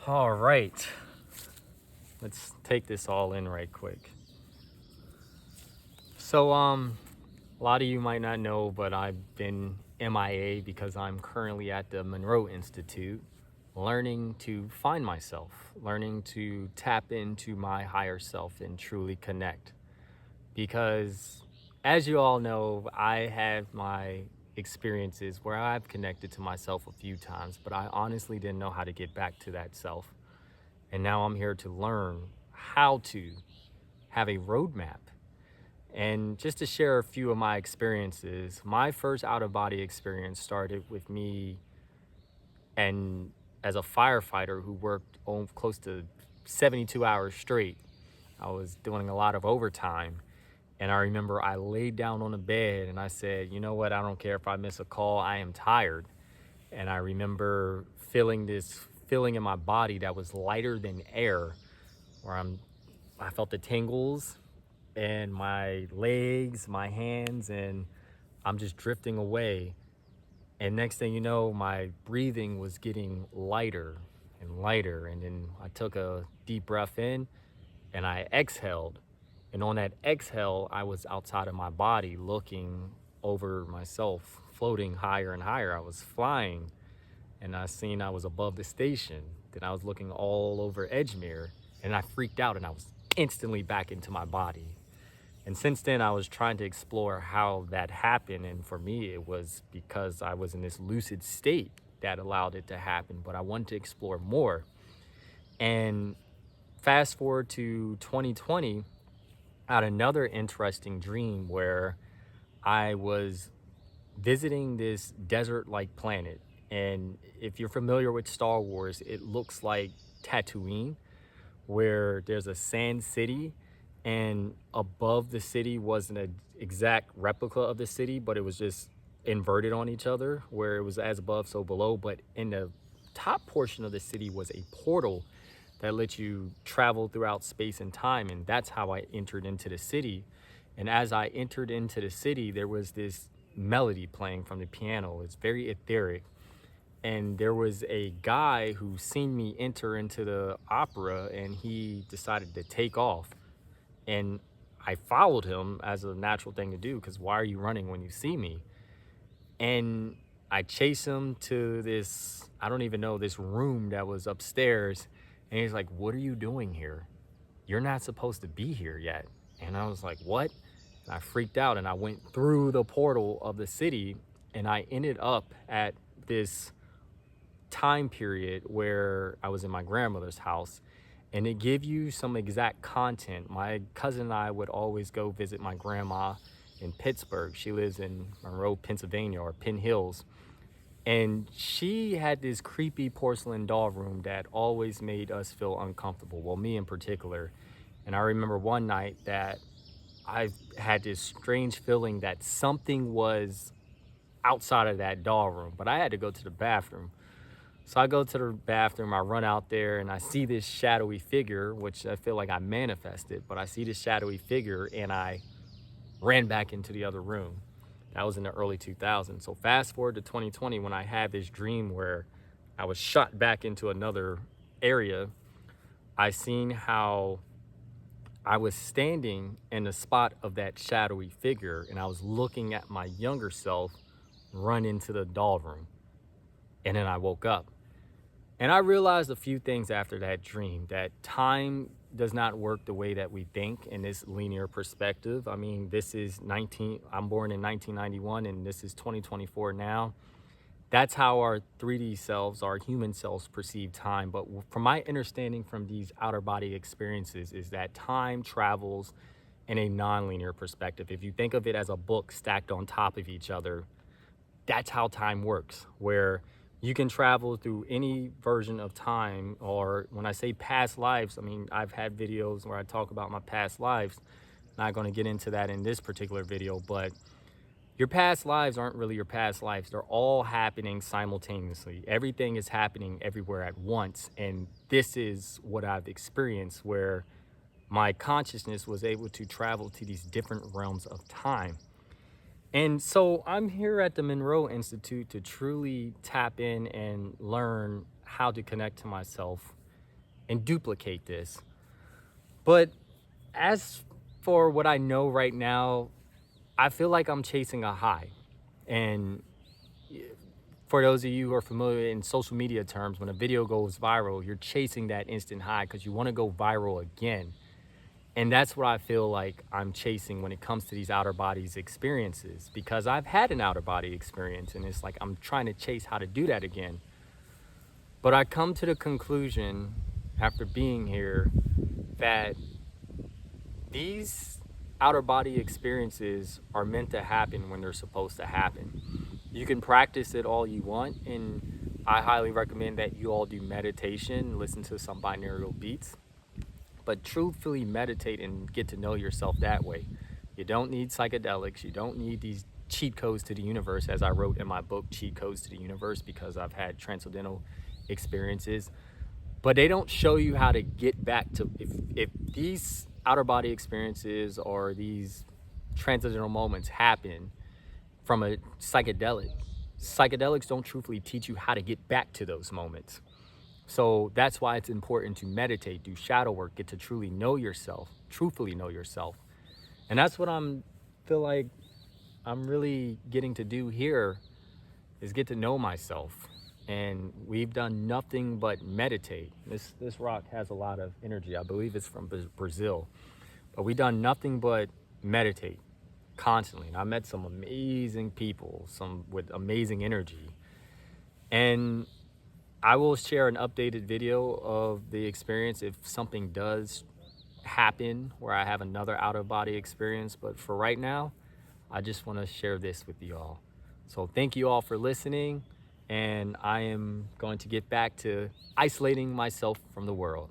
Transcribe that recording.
All right, let's take this all in right quick. So, a lot of you might not know, but I've been MIA because I'm currently at the Monroe Institute learning to find myself, learning to tap into my higher self and truly connect. Because, as you all know, I have my experiences where I've connected to myself a few times, but I honestly didn't know how to get back to that self. And now I'm here to learn how to have a roadmap. And just to share a few of my experiences, my first out of body experience started with me and as a firefighter who worked close to 72 hours straight. I was doing a lot of overtime. And I remember I laid down on the bed and I said, you know what? I don't care if I miss a call. I am tired. And I remember feeling this feeling in my body that was lighter than air, where I felt the tingles in my legs, my hands, and I'm just drifting away. And next thing you know, my breathing was getting lighter and lighter. And then I took a deep breath in and I exhaled. And on that exhale, I was outside of my body looking over myself, floating higher and higher. I was flying and I seen I was above the station. Then I was looking all over Edgemere and I freaked out and I was instantly back into my body. And since then, I was trying to explore how that happened. And for me, it was because I was in this lucid state that allowed it to happen. But I wanted to explore more. And fast forward to 2020, I had another interesting dream where I was visiting this desert like planet. And if you're familiar with Star Wars, it looks like Tatooine, where there's a sand city and above the city wasn't an exact replica of the city, but it was just inverted on each other, where it was as above so below. But in the top portion of the city was a portal that lets you travel throughout space and time, and that's how I entered into the city. And as I entered into the city, there was this melody playing from the piano. It's very etheric, and there was a guy who seen me enter into the opera and he decided to take off, and I followed him as a natural thing to do, because why are you running when you see me? And I chased him to this, I don't even know, this room that was upstairs. And he's like, what are you doing here? You're not supposed to be here yet. And I was like, what? And I freaked out and I went through the portal of the city and I ended up at this time period where I was in my grandmother's house, and it gave you some exact content. My cousin and I would always go visit my grandma in Pittsburgh. She lives in Monroe, Pennsylvania, or Penn Hills. And she had this creepy porcelain doll room that always made us feel uncomfortable. Well, me in particular. And I remember one night that I had this strange feeling that something was outside of that doll room, but I had to go to the bathroom. So I go to the bathroom, I run out there, and I see this shadowy figure, which I feel like I manifested, but I see this shadowy figure and I ran back into the other room. That was in the early 2000s. So fast forward to 2020 when I had this dream where I was shot back into another area. I seen how I was standing in the spot of that shadowy figure and I was looking at my younger self run into the doll room. And then I woke up. And I realized a few things after that dream, that time does not work the way that we think in this linear perspective. I mean, I'm born in 1991 and this is 2024 now. That's how our 3D selves, our human selves, perceive time. But from my understanding from these outer body experiences is that time travels in a non-linear perspective. If you think of it as a book stacked on top of each other, that's how time works, where you can travel through any version of time. Or when I say past lives, I mean, I've had videos where I talk about my past lives. Not going to get into that in this particular video, but your past lives aren't really your past lives. They're all happening simultaneously. Everything is happening everywhere at once. And this is what I've experienced, where my consciousness was able to travel to these different realms of time. And so I'm here at the Monroe Institute to truly tap in and learn how to connect to myself and duplicate this. But as for what I know right now, I feel like I'm chasing a high. And for those of you who are familiar in social media terms, when a video goes viral, you're chasing that instant high because you want to go viral again. And that's what I feel like I'm chasing when it comes to these outer bodies experiences, because I've had an outer body experience and it's like I'm trying to chase how to do that again. But I come to the conclusion after being here that these outer body experiences are meant to happen when they're supposed to happen. You can practice it all you want, and I highly recommend that you all do meditation, listen to some binaural beats, but truthfully meditate and get to know yourself that way. You don't need psychedelics. You don't need these cheat codes to the universe, as I wrote in my book, Cheat Codes to the Universe, because I've had transcendental experiences. But they don't show you how to get back to, if these outer body experiences or these transcendental moments happen from a psychedelic, psychedelics don't truthfully teach you how to get back to those moments. So that's why it's important to meditate, do shadow work, get to truly know yourself, truthfully know yourself. And that's what feel like I'm really getting to do here, is get to know myself. And we've done nothing but meditate. This rock has a lot of energy. I believe it's from Brazil. But we've done nothing but meditate constantly. And I met some amazing people, some with amazing energy. And I will share an updated video of the experience if something does happen where I have another out-of-body experience. But for right now, I just want to share this with you all. So thank you all for listening. And I am going to get back to isolating myself from the world.